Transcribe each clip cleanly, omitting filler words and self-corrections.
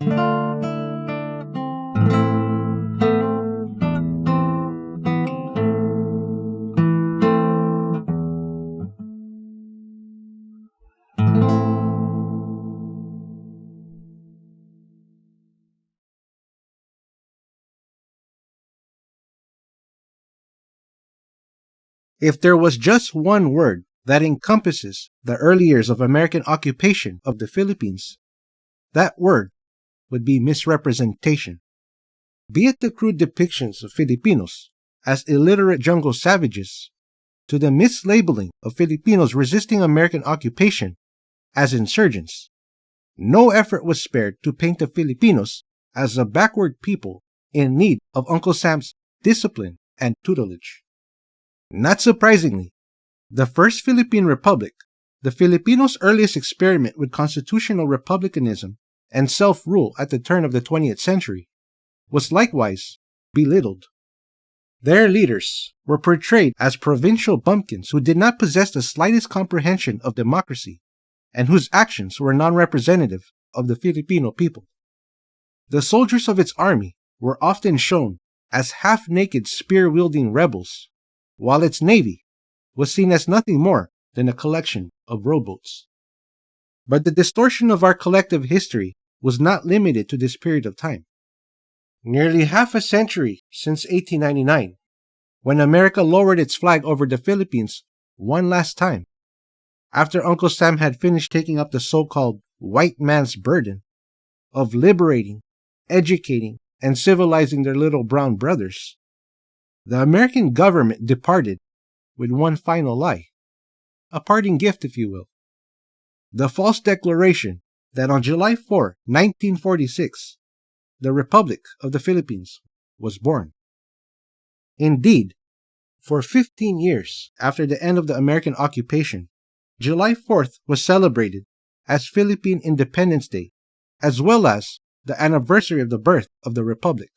If there was just one word that encompasses the early years of American occupation of the Philippines, that word would be misrepresentation. Be it the crude depictions of Filipinos as illiterate jungle savages, to the mislabeling of Filipinos resisting American occupation as insurgents, no effort was spared to paint the Filipinos as a backward people in need of Uncle Sam's discipline and tutelage. Not surprisingly, the First Philippine Republic, the Filipinos' earliest experiment with constitutional republicanism and self-rule at the turn of the 20th century, was likewise belittled. Their leaders were portrayed as provincial bumpkins who did not possess the slightest comprehension of democracy and whose actions were non-representative of the Filipino people. The soldiers of its army were often shown as half-naked spear-wielding rebels, while its navy was seen as nothing more than a collection of rowboats. But the distortion of our collective history was not limited to this period of time. Nearly half a century since 1899, when America lowered its flag over the Philippines one last time, after Uncle Sam had finished taking up the so-called white man's burden of liberating, educating, and civilizing their little brown brothers, the American government departed with one final lie, a parting gift, if you will. The false declaration that on July 4, 1946, the Republic of the Philippines was born. Indeed, for 15 years after the end of the American occupation, July 4th was celebrated as Philippine Independence Day, as well as the anniversary of the birth of the Republic.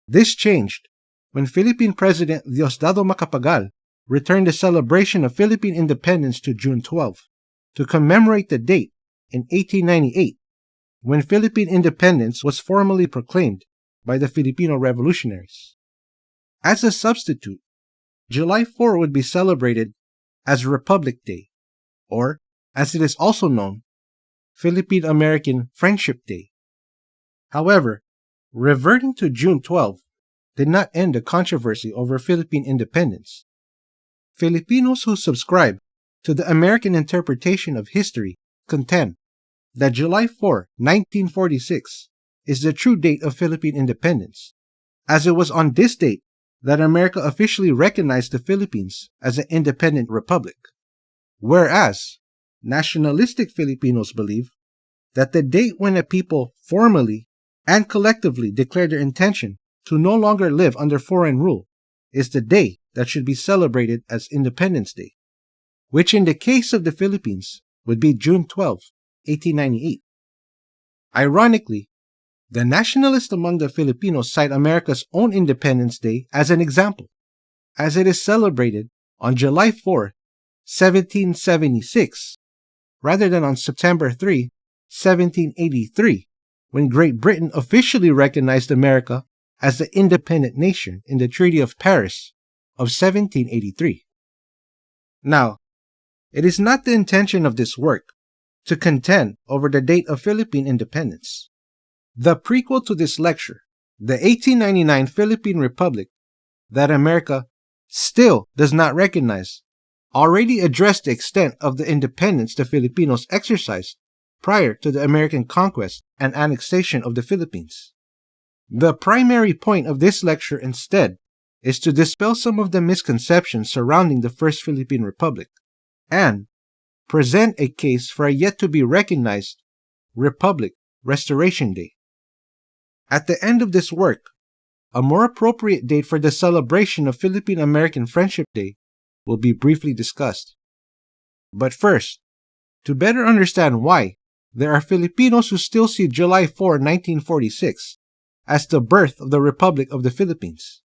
This changed when Philippine President Diosdado Macapagal returned the celebration of Philippine independence to June 12 to commemorate the date in 1898 when Philippine independence was formally proclaimed by the Filipino revolutionaries. As a substitute, July 4 would be celebrated as Republic Day, or, as it is also known, Philippine-American Friendship Day. However, reverting to June 12 did not end the controversy over Philippine independence. Filipinos who subscribe to the American interpretation of history contend that July 4, 1946 is the true date of Philippine independence, as it was on this date that America officially recognized the Philippines as an independent republic, whereas nationalistic Filipinos believe that the date when a people formally and collectively declare their intention to no longer live under foreign rule is the day that should be celebrated as Independence Day, which in the case of the Philippines would be June 12, 1898. Ironically, the nationalists among the Filipinos cite America's own Independence Day as an example, as it is celebrated on July 4, 1776, rather than on September 3, 1783, when Great Britain officially recognized America as the independent nation in the Treaty of Paris of 1783. Now, it is not the intention of this work to contend over the date of Philippine independence. The prequel to this lecture, the 1899 Philippine Republic that America still does not recognize, already addressed the extent of the independence the Filipinos exercised prior to the American conquest and annexation of the Philippines. The primary point of this lecture instead is to dispel some of the misconceptions surrounding the First Philippine Republic and present a case for a yet-to-be-recognized Republic Restoration Day. At the end of this work, a more appropriate date for the celebration of Philippine-American Friendship Day will be briefly discussed. But first, to better understand why there are Filipinos who still see July 4, 1946 as the birth of the Republic of the Philippines,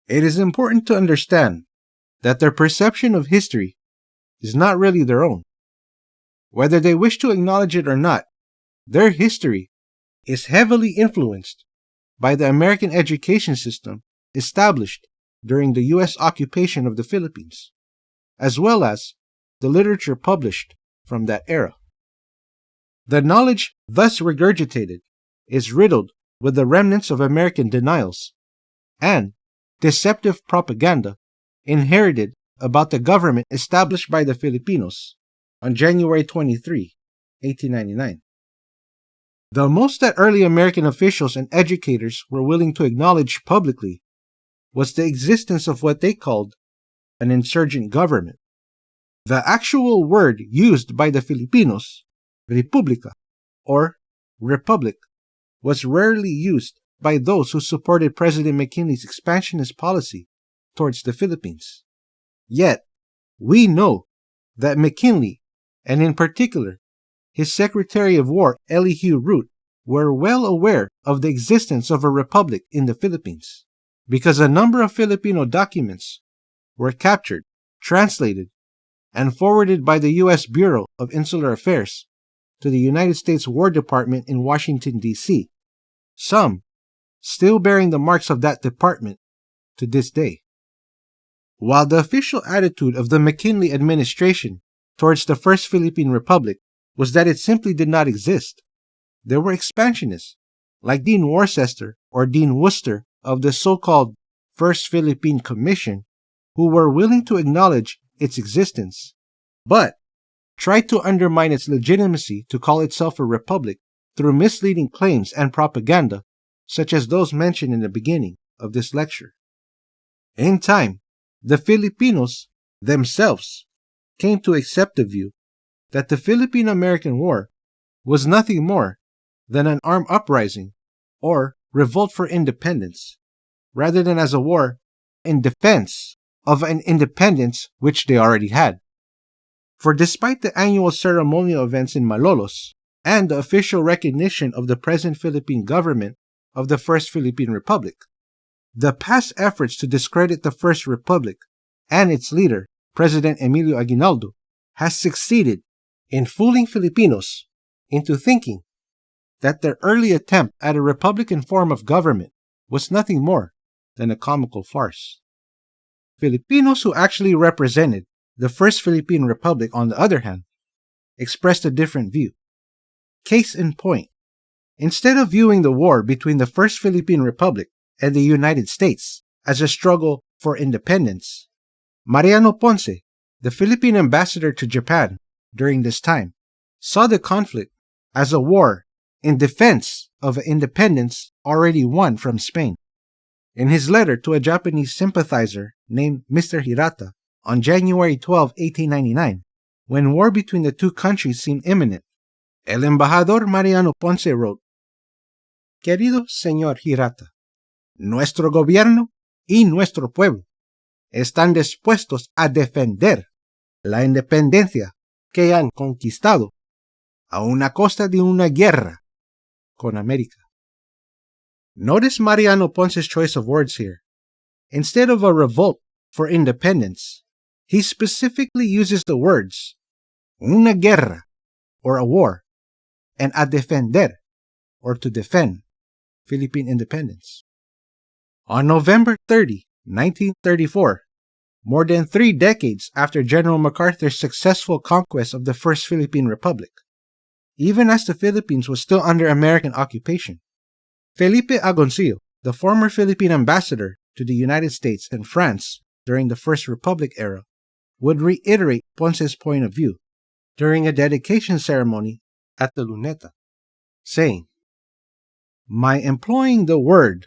it is important to understand that their perception of history is not really their own. Whether they wish to acknowledge it or not, their history is heavily influenced by the American education system established during the U.S. occupation of the Philippines, as well as the literature published from that era. The knowledge thus regurgitated is riddled with the remnants of American denials and deceptive propaganda inherited about the government established by the Filipinos on January 23, 1899. The most that early American officials and educators were willing to acknowledge publicly was the existence of what they called an insurgent government. The actual word used by the Filipinos, Republica, or Republic, was rarely used by those who supported President McKinley's expansionist policy towards the Philippines. Yet, we know that McKinley, and in particular, his Secretary of War, Elihu Root, were well aware of the existence of a republic in the Philippines, because a number of Filipino documents were captured, translated, and forwarded by the U.S. Bureau of Insular Affairs to the United States War Department in Washington, D.C., some still bearing the marks of that department to this day. While the official attitude of the McKinley administration towards the First Philippine Republic was that it simply did not exist, there were expansionists, like Dean Worcester or Dean Worcester of the so-called First Philippine Commission, who were willing to acknowledge its existence, but tried to undermine its legitimacy to call itself a republic through misleading claims and propaganda, such as those mentioned in the beginning of this lecture. In time, the Filipinos themselves came to accept the view that the Philippine-American War was nothing more than an armed uprising or revolt for independence, rather than as a war in defense of an independence which they already had. For despite the annual ceremonial events in Malolos and the official recognition of the present Philippine government of the First Philippine Republic, the past efforts to discredit the First Republic and its leader, President Emilio Aguinaldo, has succeeded in fooling Filipinos into thinking that their early attempt at a republican form of government was nothing more than a comical farce. Filipinos who actually represented the First Philippine Republic, on the other hand, expressed a different view. Case in point, instead of viewing the war between the First Philippine Republic and the United States as a struggle for independence, Mariano Ponce, the Philippine ambassador to Japan during this time, saw the conflict as a war in defense of independence already won from Spain. In his letter to a Japanese sympathizer named Mr. Hirata on January 12, 1899, when war between the two countries seemed imminent, El Embajador Mariano Ponce wrote, "Querido Señor Hirata, nuestro gobierno y nuestro pueblo están dispuestos a defender la independencia que han conquistado a una costa de una guerra con América." Notice Mariano Ponce's choice of words here. Instead of a revolt for independence, he specifically uses the words una guerra, or a war, and a defender, or to defend, Philippine independence. On November 30, 1934, more than 3 decades after General MacArthur's successful conquest of the First Philippine Republic, even as the Philippines was still under American occupation, Felipe Agoncillo, the former Philippine ambassador to the United States and France during the First Republic era, would reiterate Ponce's point of view during a dedication ceremony at the Luneta, saying, "My employing the word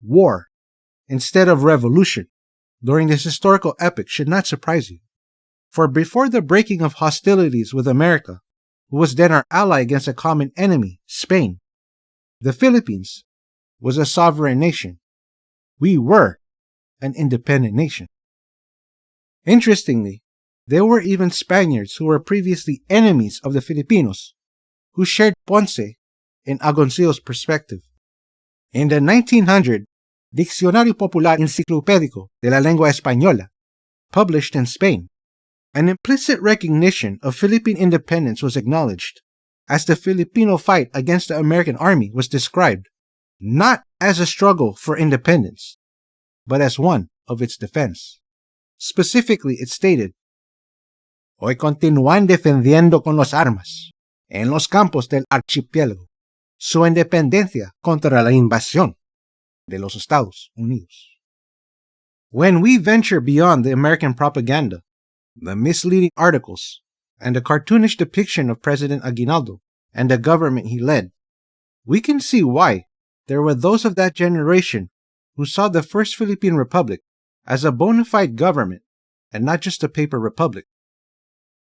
war instead of revolution during this historical epoch should not surprise you, for before the breaking of hostilities with America, who was then our ally against a common enemy, Spain, the Philippines was a sovereign nation. We were an independent nation." Interestingly, there were even Spaniards who were previously enemies of the Filipinos who shared Ponce in Agoncillo's perspective. In the 1900 Diccionario Popular Enciclopédico de la Lengua Española, published in Spain, an implicit recognition of Philippine independence was acknowledged, as the Filipino fight against the American army was described not as a struggle for independence, but as one of its defense. Specifically, it stated, "Hoy continúan defendiendo con las armas, en los campos del archipiélago, su independencia contra la invasión de los Estados Unidos." When we venture beyond the American propaganda, the misleading articles, and the cartoonish depiction of President Aguinaldo and the government he led, we can see why there were those of that generation who saw the First Philippine Republic as a bona fide government and not just a paper republic.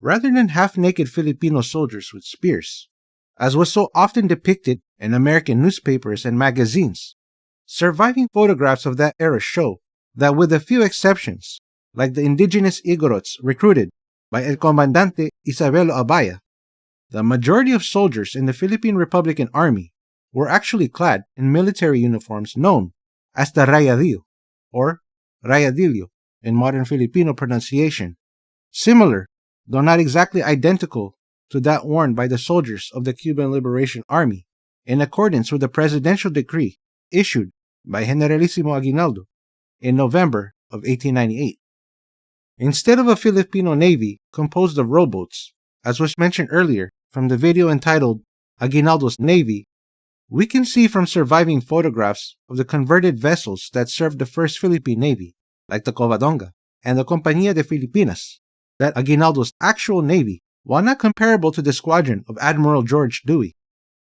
Rather than half-naked Filipino soldiers with spears, as was so often depicted in American newspapers and magazines, surviving photographs of that era show that, with a few exceptions, like the indigenous Igorots recruited by El Comandante Isabelo Abaya, the majority of soldiers in the Philippine Republican Army were actually clad in military uniforms known as the rayadillo, or rayadillo in modern Filipino pronunciation, similar, though not exactly identical, to that worn by the soldiers of the Cuban Liberation Army, in accordance with the presidential decree issued by Generalissimo Aguinaldo in November of 1898. Instead of a Filipino Navy composed of rowboats, as was mentioned earlier from the video entitled Aguinaldo's Navy, we can see from surviving photographs of the converted vessels that served the First Philippine Navy, like the Covadonga and the Compañía de Filipinas, that Aguinaldo's actual navy, while not comparable to the squadron of Admiral George Dewey,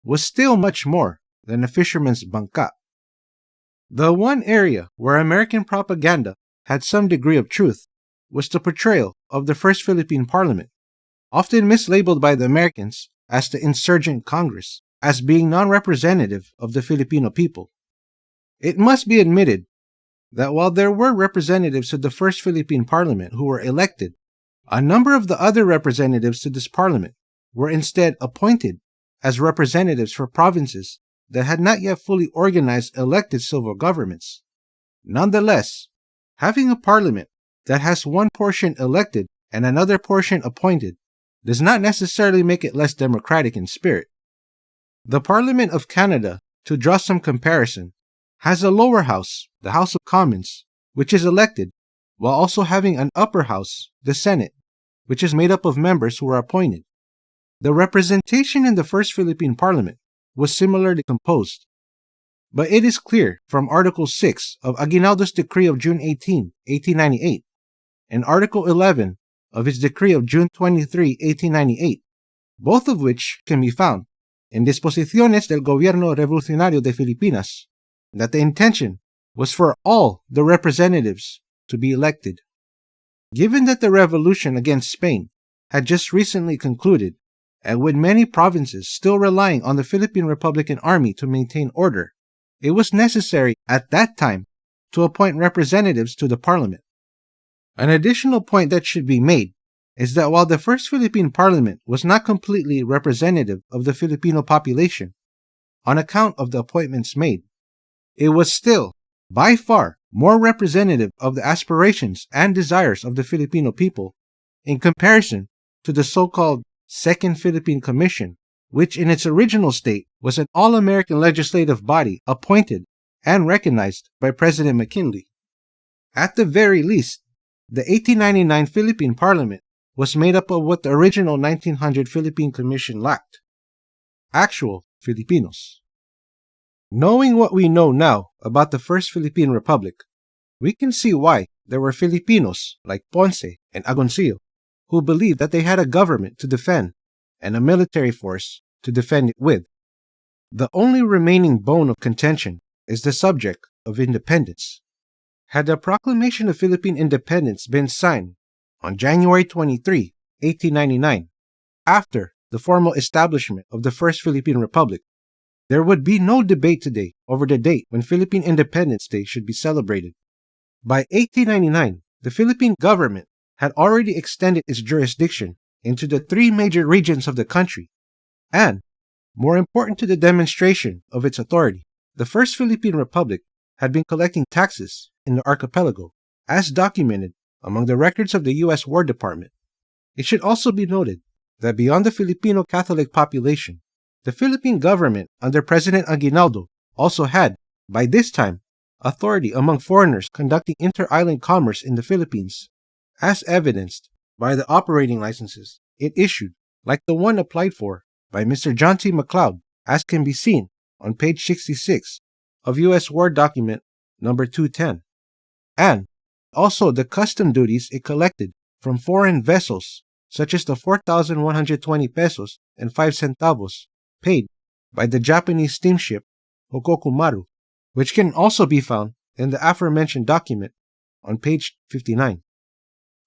was still much more than a fisherman's bangka. The one area where American propaganda had some degree of truth was the portrayal of the First Philippine Parliament, often mislabeled by the Americans as the Insurgent Congress, as being non-representative of the Filipino people. It must be admitted that while there were representatives to the First Philippine Parliament who were elected, a number of the other representatives to this parliament were instead appointed as representatives for provinces that had not yet fully organized elected civil governments. Nonetheless, having a parliament that has one portion elected and another portion appointed does not necessarily make it less democratic in spirit. The Parliament of Canada, to draw some comparison, has a lower house, the House of Commons, which is elected, while also having an upper house, the Senate, which is made up of members who are appointed. The representation in the First Philippine Parliament was similarly composed, but it is clear from Article 6 of Aguinaldo's Decree of June 18, 1898, and Article 11 of his Decree of June 23, 1898, both of which can be found in Disposiciones del Gobierno Revolucionario de Filipinas, that the intention was for all the representatives to be elected. Given that the revolution against Spain had just recently concluded, and with many provinces still relying on the Philippine Republican Army to maintain order, it was necessary at that time to appoint representatives to the parliament. An additional point that should be made is that while the First Philippine Parliament was not completely representative of the Filipino population, on account of the appointments made, it was still, by far, more representative of the aspirations and desires of the Filipino people in comparison to the so-called Second Philippine Commission, which in its original state was an all-American legislative body appointed and recognized by President McKinley. At the very least, the 1899 Philippine Parliament was made up of what the original 1900 Philippine Commission lacked: actual Filipinos. Knowing what we know now about the First Philippine Republic, we can see why there were Filipinos like Ponce and Agoncillo who believed that they had a government to defend and a military force to defend it with. The only remaining bone of contention is the subject of independence. Had the Proclamation of Philippine Independence been signed on January 23, 1899, after the formal establishment of the First Philippine Republic, there would be no debate today over the date when Philippine Independence Day should be celebrated. By 1899, the Philippine government had already extended its jurisdiction into the three major regions of the country, and, more important to the demonstration of its authority, the First Philippine Republic had been collecting taxes in the archipelago, as documented among the records of the U.S. War Department. It should also be noted that beyond the Filipino Catholic population, The Philippine government under President Aguinaldo also had, by this time, authority among foreigners conducting inter-island commerce in the Philippines, as evidenced by the operating licenses it issued, like the one applied for by Mr. John T. McLeod, as can be seen on page 66 of U.S. War Document number 210, and also the custom duties it collected from foreign vessels, such as the 4,120 pesos and 5 centavos paid by the Japanese steamship Hokokumaru, which can also be found in the aforementioned document on page 59.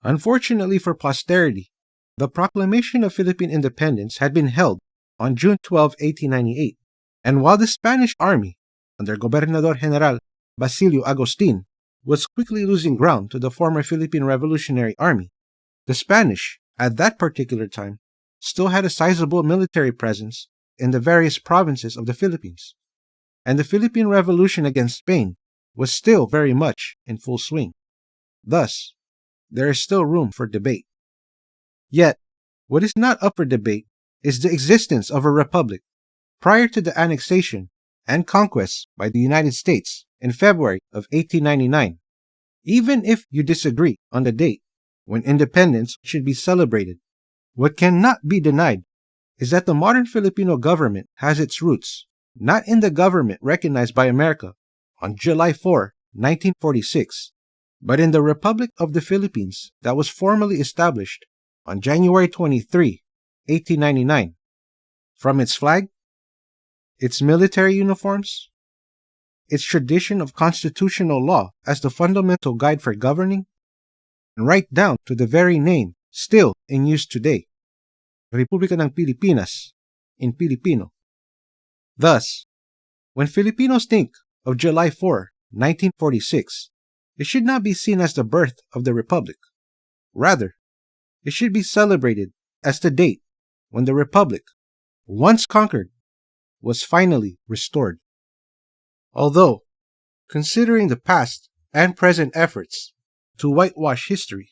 Unfortunately for posterity, the proclamation of Philippine independence had been held on June 12, 1898, and while the Spanish army, under Gobernador General Basilio Agustin, was quickly losing ground to the former Philippine Revolutionary Army, the Spanish, at that particular time, still had a sizable military presence in the various provinces of the Philippines, and the Philippine Revolution against Spain was still very much in full swing. Thus, there is still room for debate. Yet, what is not up for debate is the existence of a republic prior to the annexation and conquest by the United States in February of 1899. Even if you disagree on the date when independence should be celebrated, what cannot be denied is that the modern Filipino government has its roots not in the government recognized by America on July 4, 1946, but in the Republic of the Philippines that was formally established on January 23, 1899. From its flag, its military uniforms, its tradition of constitutional law as the fundamental guide for governing, and right down to the very name still in use today, Republika ng Pilipinas, in Filipino. Thus, when Filipinos think of July 4, 1946, it should not be seen as the birth of the Republic. Rather, it should be celebrated as the date when the Republic, once conquered, was finally restored. Although, considering the past and present efforts to whitewash history,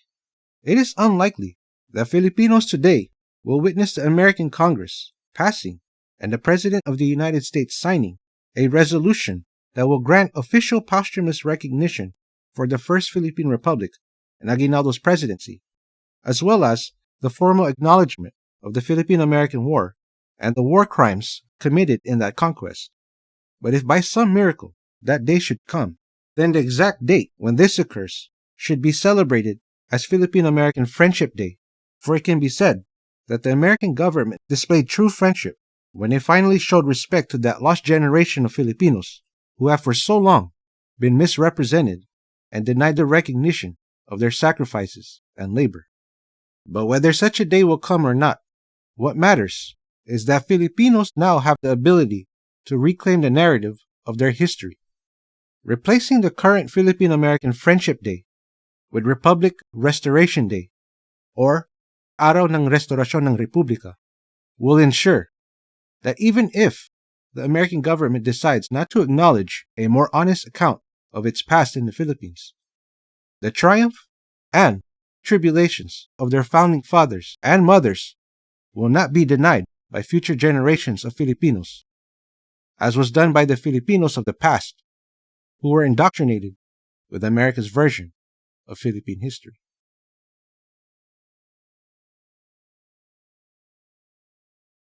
it is unlikely that Filipinos today will witness the American Congress passing and the President of the United States signing a resolution that will grant official posthumous recognition for the First Philippine Republic and Aguinaldo's presidency, as well as the formal acknowledgement of the Philippine-American War and the war crimes committed in that conquest. But if by some miracle that day should come, then the exact date when this occurs should be celebrated as Philippine-American Friendship Day, for it can be said that the American government displayed true friendship when they finally showed respect to that lost generation of Filipinos who have for so long been misrepresented and denied the recognition of their sacrifices and labor. But whether such a day will come or not, what matters is that Filipinos now have the ability to reclaim the narrative of their history. Replacing the current Philippine-American Friendship Day with Republic Restoration Day, or Araw ng Restorasyon ng Republika, will ensure that even if the American government decides not to acknowledge a more honest account of its past in the Philippines, the triumph and tribulations of their founding fathers and mothers will not be denied by future generations of Filipinos, as was done by the Filipinos of the past, who were indoctrinated with America's version of Philippine history.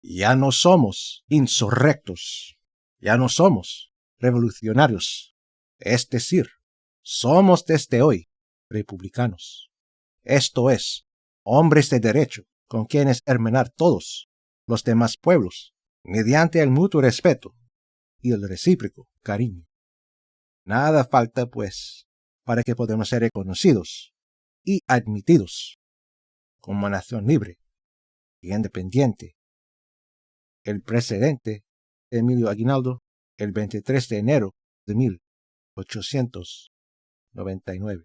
Ya no somos insurrectos. Ya no somos revolucionarios. Es decir, somos desde hoy republicanos. Esto es, hombres de derecho con quienes hermanar todos los demás pueblos mediante el mutuo respeto y el recíproco cariño. Nada falta, pues, para que podamos ser reconocidos y admitidos como nación libre y independiente. El presidente Emilio Aguinaldo, el 23 de enero de 1899.